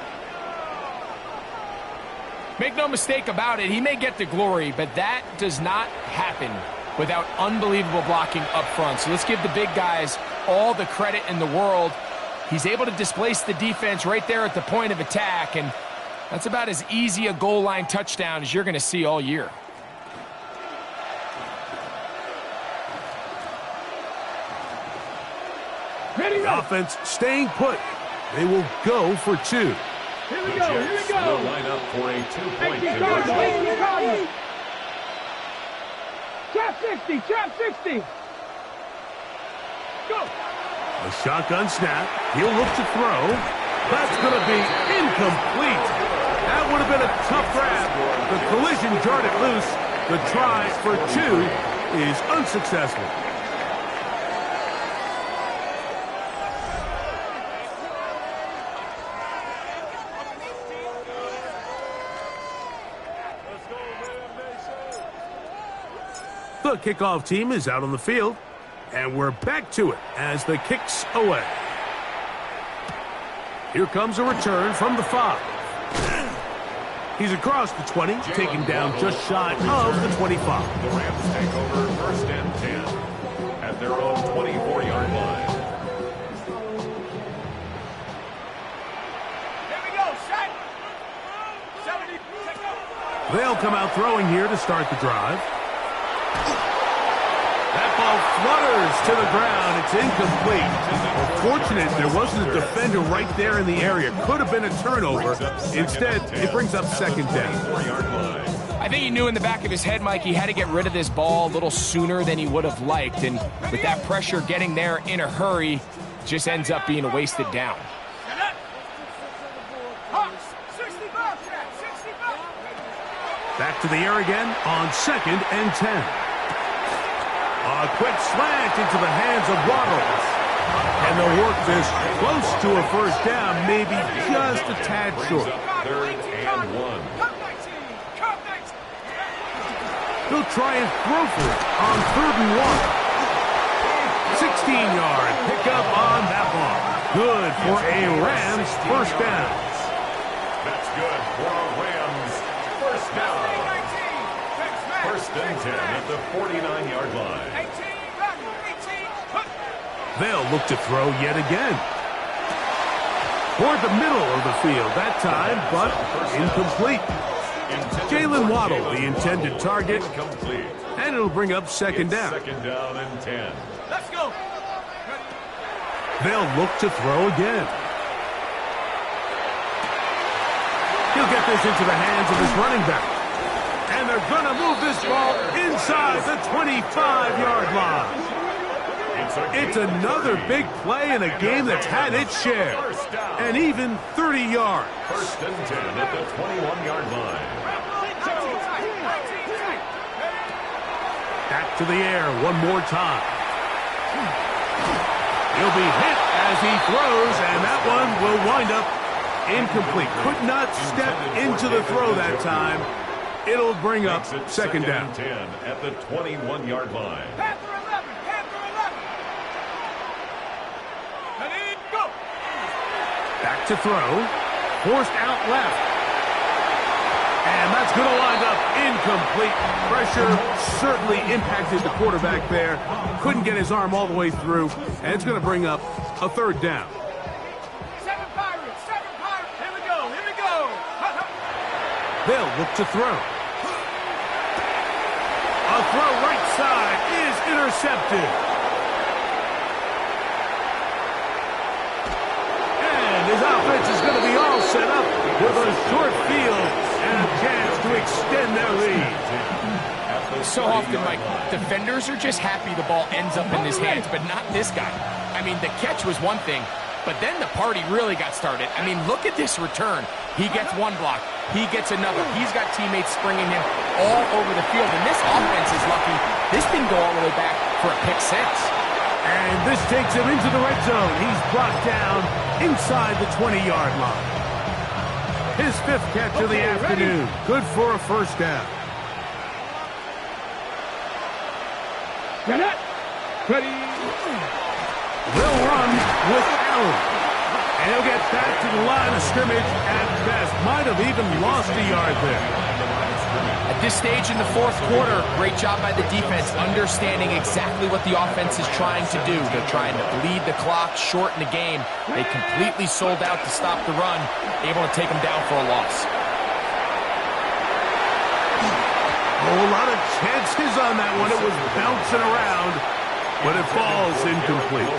Make no mistake about it, he may get the glory, but that does not happen without unbelievable blocking up front. So let's give the big guys all the credit in the world. He's able to displace the defense right there at the point of attack, and that's about as easy a goal line touchdown as you're going to see all year. The offense staying put. They will go for 2. Here we go. will line up for a 2-point 80 conversion. Trap 60. Go. A shotgun snap. He'll look to throw. That's going to be incomplete. That would have been a tough grab. The collision jarred it loose. The try for 2 is unsuccessful. The kickoff team is out on the field, and we're back to it as the kick's away. Here comes a return from the 5. He's across the 20, taken down just shy of the 25. The Rams take over first and 10 at their own 24-yard line. Here we go. Set. 70. They'll come out throwing here to start the drive. That ball flutters to the ground. It's incomplete. Well, fortunate there wasn't a defender right there in the area. Could have been a turnover. Instead, it brings up second down. I think he knew in the back of his head, Mike, he had to get rid of this ball a little sooner than he would have liked. And with that pressure getting there in a hurry, just ends up being a wasted down. Back to the air again on second and 10. A quick slant into the hands of Waddle. And they'll work this close to a first down, maybe just a tad short. Third and 1. He'll try and throw for it on 3rd and 1. 16-yard pickup on that one. Good for a Rams first down. That's good for a Rams first down. 1st and 10 at the 49-yard line. They'll look to throw yet again. Toward the middle of the field that time, but incomplete. Jalen Waddle, the intended target, Incomplete. and it'll bring up 2nd down. 2nd down and 10. Let's go. They'll look to throw again. He'll get this into the hands of his running back. And they're going to move this ball inside the 25-yard line. It's another big play in a game that's had its share. And even 30 yards. 1st and 10 at the 21-yard line. Back to the air one more time. He'll be hit as he throws, and that one will wind up incomplete. Could not step into the throw that time. It'll bring up 2nd down. 10 at the 21-yard line. Panther 11. Panther 11. Ready, go. Back to throw. Forced out left. And that's going to wind up incomplete. Pressure certainly impacted the quarterback there. Couldn't get his arm all the way through. And it's going to bring up a 3rd down. 7 Pirates. 7 Pirates. Here we go. Here we go. They'll look to throw. A throw right side is intercepted. And his offense is going to be all set up with a short field and a chance to extend their lead. So often, Mike, defenders are just happy the ball ends up in his hands, but not this guy. I mean, the catch was one thing, but then the party really got started. I mean, look at this return. He gets one block. He gets another. He's got teammates springing him all over the field, and this offense is lucky. This didn't go all the way back for a pick 6. And this takes him into the red zone. He's brought down inside the 20-yard line. His 5th catch of the afternoon. Good for a first down. Ready. They'll run with Allen. And he'll get back to the line of scrimmage at best. Might have even lost a yard there. At this stage in the 4th quarter, great job by the defense, understanding exactly what the offense is trying to do. They're trying to bleed the clock, shorten the game. They completely sold out to stop the run, able to take them down for a loss. A lot of chances on that one. It was bouncing around, but it falls incomplete.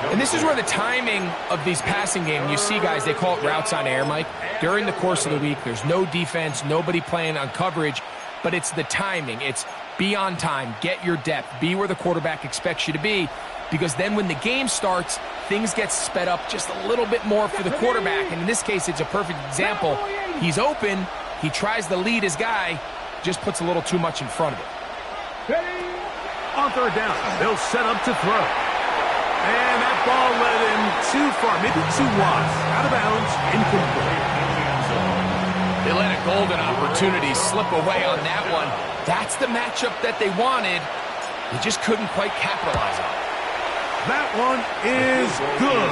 And this is where the timing of these passing games, you see guys, they call it routes on air, Mike. During the course of the week, there's no defense, nobody playing on coverage, but it's the timing. It's be on time, get your depth, be where the quarterback expects you to be, because then when the game starts, things get sped up just a little bit more for the quarterback. And in this case, it's a perfect example. He's open, he tries to lead his guy, just puts a little too much in front of it. On 3rd down, they'll set up to throw. And that ball led him too far, maybe too wide. Out of bounds, incomplete. They let a golden opportunity slip away on that one. That's the matchup that they wanted. They just couldn't quite capitalize on it. That one is good.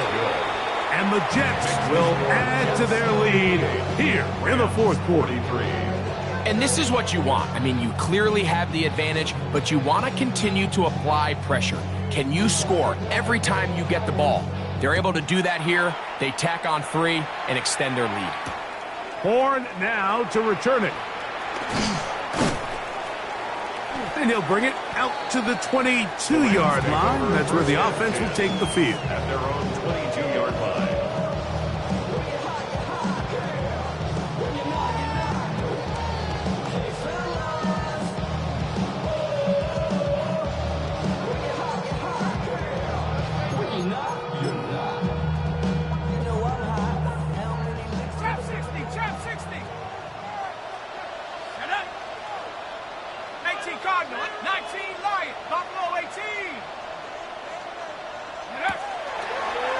And the Jets will add to their lead here in the 4th quarter. And this is what you want. I mean, you clearly have the advantage, but you want to continue to apply pressure. Can you score every time you get the ball? They're able to do that here. They tack on 3 and extend their lead. Horn now to return it. And he'll bring it out to the 22-yard line. That's where the offense will take the field. At their own 22-yard line.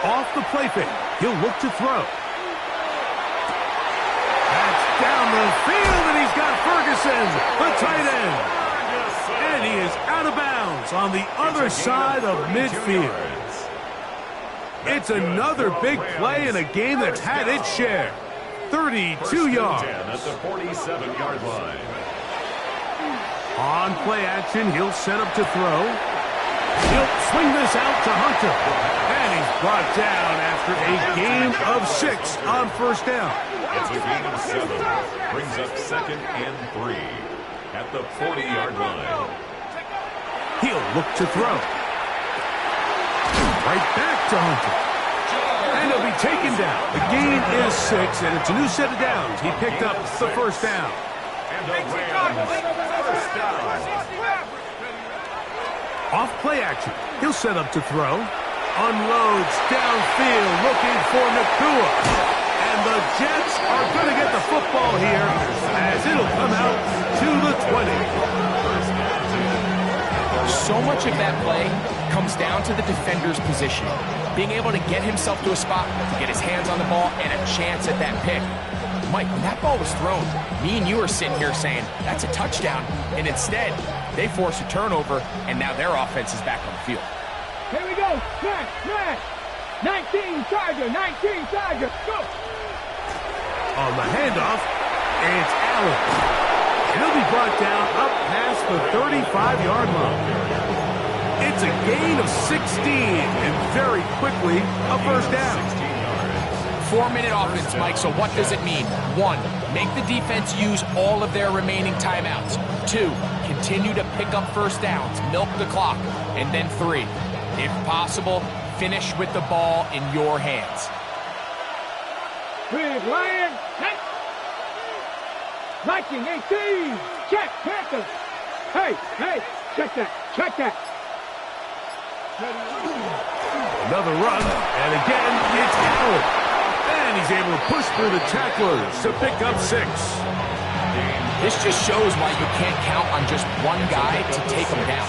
Off the play fake, he'll look to throw. That's down the field, and he's got Ferguson, the tight end. And he is out of bounds on the other side of midfield. It's another big play in a game that's had its share. 32 yards. At the 47-yard line. On play action, he'll set up to throw. He'll swing this out to Hunter. And he's brought down after a gain of 6 on first down. It's a gain of 7. Brings up 2nd and 3 at the 40-yard line. He'll look to throw. Right back to Hunter. And he'll be taken down. The gain is 6, and it's a new set of downs. He picked up the first down. And the Rams, first down. Off play action. He'll set up to throw. Unloads downfield looking for Nacua. And the Jets are going to get the football here as it'll come out to the 20. So much of that play comes down to the defender's position. Being able to get himself to a spot, to get his hands on the ball, and a chance at that pick. Mike, when that ball was thrown, me and you are sitting here saying, that's a touchdown. And instead, they force a turnover, and now their offense is back on the field. Here we go. Smash, smash. 19 Charger, 19 Charger. Go. On the handoff, it's Allen. He'll be brought down up past the 35-yard line. It's a gain of 16, and very quickly, a first down. 4-minute offense, Mike, so what does it mean? 1, make the defense use all of their remaining timeouts. 2, continue to pick up first downs, milk the clock. And then 3, if possible, finish with the ball in your hands. Big Lion. Viking 18. Check, Panthers. Hey, check that, check that. Another run, and again, it's Allen. And he's able to push through the tacklers to pick up 6. This just shows why you can't count on just one guy to take him down.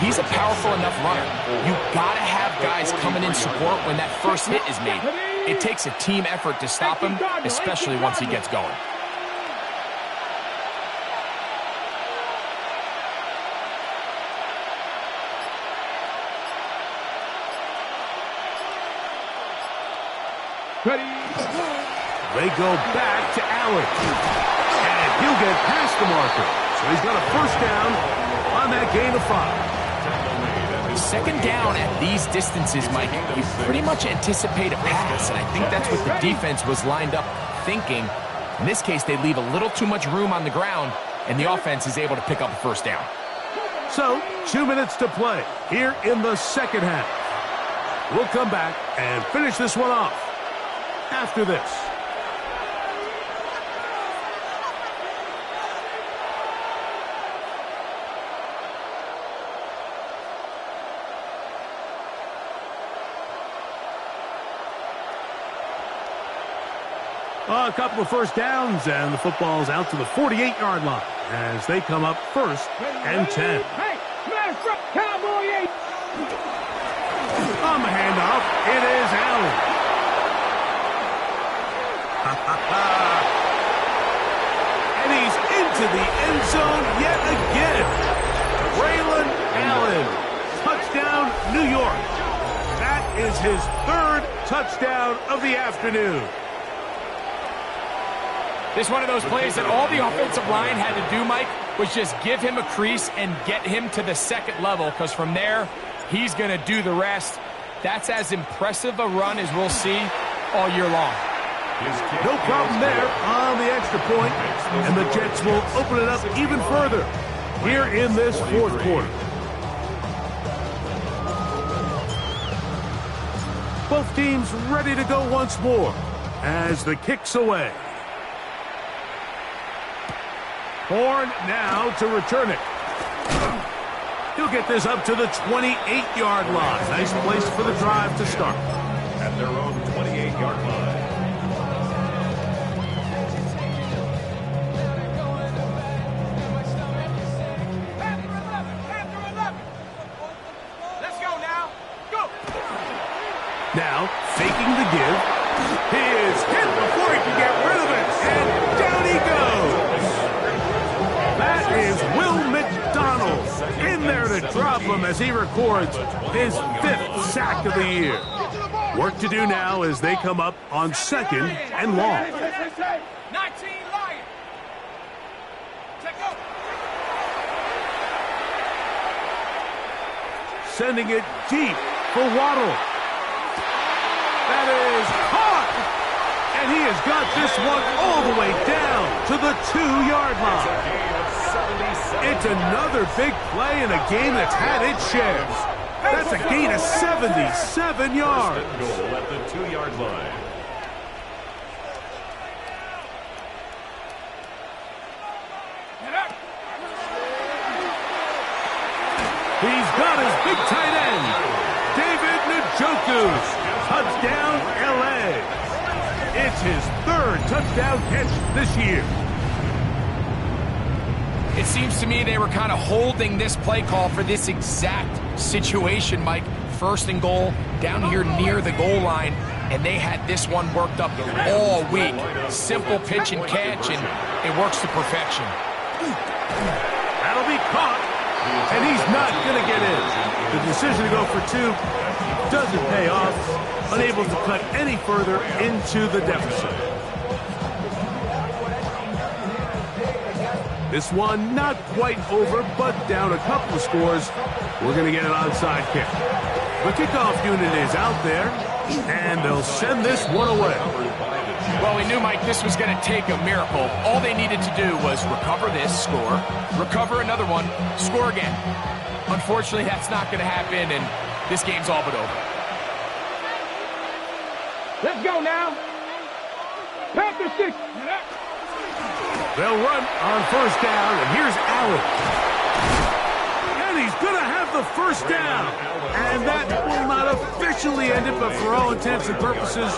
He's a powerful enough runner. You gotta have guys coming in support when that first hit is made. It takes a team effort to stop him, especially once he gets going. Ready. They go back to Allen. And he'll get past the marker. So he's got a first down on that gain of 5. Second down at these distances, Mike, you pretty much anticipate a pass, and I think that's what the defense was lined up thinking. In this case, they leave a little too much room on the ground, and the offense is able to pick up a first down. So, 2 minutes to play here in the second half. We'll come back and finish this one off after this. A couple of first downs, and the football's out to the 48-yard line as they come up 1st and 10. Hey, smash front, Cowboy 8. On the handoff, it is Allen. And he's into the end zone yet again. Braylon Allen, touchdown, New York. That is his 3rd touchdown of the afternoon. This is one of those plays that all the offensive line had to do, Mike, was just give him a crease and get him to the second level, because from there, he's going to do the rest. That's as impressive a run as we'll see all year long. No problem there on the extra point, and the Jets will open it up even further here in this 4th quarter. Both teams ready to go once more as the kick's away. Horn now to return it. He'll get this up to the 28-yard line. Nice place for the drive to start. At their own 28-yard line. Let's go now. Go. Now, faking the give. He is hit before he can get rid of it. And down he goes. is Will McDonald in there to drop him as he records his 5th sack of the year. Work to do now as they come up on 2nd and long. 19 Lion. Take up. Sending it deep for Waddle. That is caught! And he has got this one all the way down to the 2-yard line. It's another big play in a game that's had its shares. That's a gain of 77 yards. Goal at the 2-yard line. He's got his big tight end, David Njoku. Touchdown, L.A. It's his 3rd touchdown catch this year. It seems to me they were kind of holding this play call for this exact situation, Mike. 1st and goal, down here near the goal line, and they had this one worked up all week. Simple pitch and catch, and it works to perfection. That'll be caught, and he's not going to get in. The decision to go for 2 doesn't pay off, unable to cut any further into the deficit. This one not quite over, but down a couple of scores. We're going to get an onside kick. The kickoff unit is out there, and they'll send this one away. Well, we knew, Mike, this was going to take a miracle. All they needed to do was recover this, score, recover another one, score again. Unfortunately, that's not going to happen, and this game's all but over. Let's go now. Panther 6. They'll run on 1st down, and here's Allen. And he's going to have the 1st down. And that will not officially end it, but for all intents and purposes,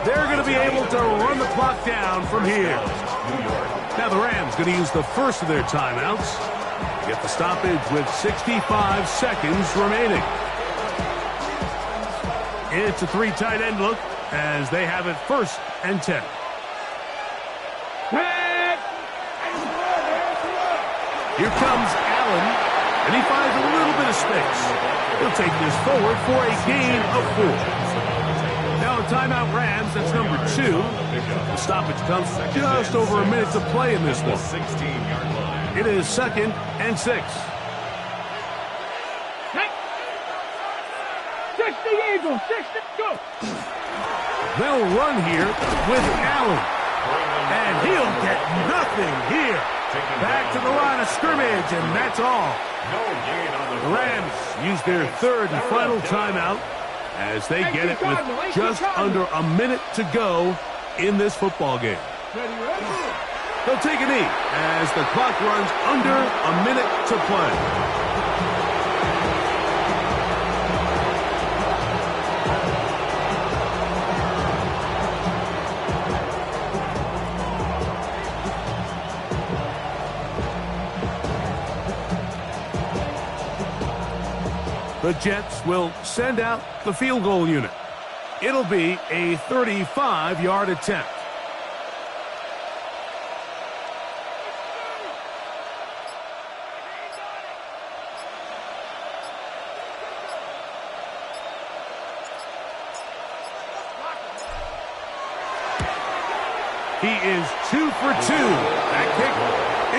they're going to be able to run the clock down from here. Now the Rams going to use the first of their timeouts. Get the stoppage with 65 seconds remaining. It's a 3 tight end look as they have it 1st and 10. Here comes Allen, and he finds a little bit of space. He'll take this forward for a gain of 4. Now a timeout Rams, that's number 2. The stoppage comes just over a minute to play in this one. 16-yard line. It is 2nd and 6. 60 Eagles, 60, go. They'll run here with Allen, and he'll get nothing here. Back to the line of scrimmage, and that's all. The Rams use their 3rd and final timeout as they get it with just under a minute to go in this football game. They'll take a knee as the clock runs under a minute to play. The Jets will send out the field goal unit. It'll be a 35-yard attempt. He is 2 for 2. That kick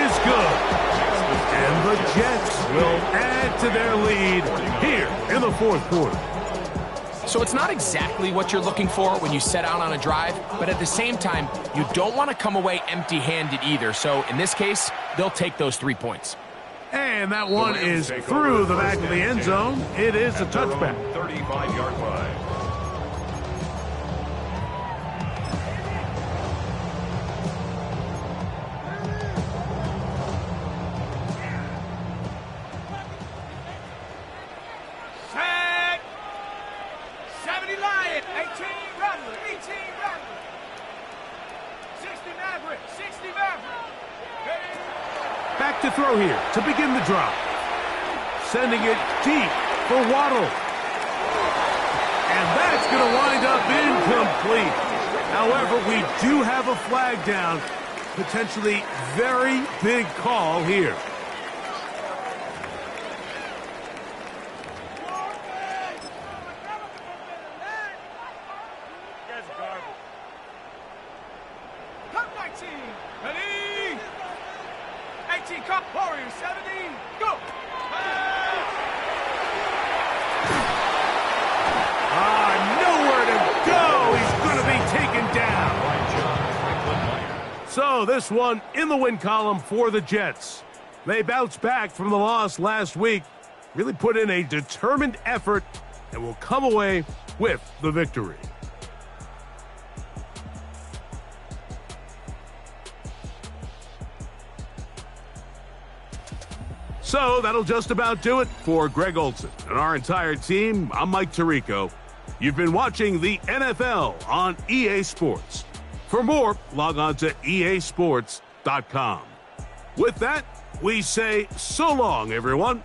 is good. And the Jets will add to their lead here in the 4th quarter. So it's not exactly what you're looking for when you set out on a drive, but at the same time, you don't want to come away empty-handed either. So in this case, they'll take those 3 points. And that one is through the back of the end zone. It is a touchback. 35-yard line. Set. 70 Lion, 18 Rattler, 18 Rattler. 60 Maverick, 60 Maverick. Back to throw here to begin the drive. Sending it deep for Waddle. And that's going to wind up incomplete. However, we do have a flag down. Potentially very big call here. Warrior 70, go! Nowhere to go. He's going to be taken down. So this one in the win column for the Jets. They bounced back from the loss last week, really put in a determined effort, and will come away with the victory. So that'll just about do it for Greg Olsen and our entire team. I'm Mike Tirico. You've been watching the NFL on EA Sports. For more, log on to easports.com. With that, we say so long, everyone.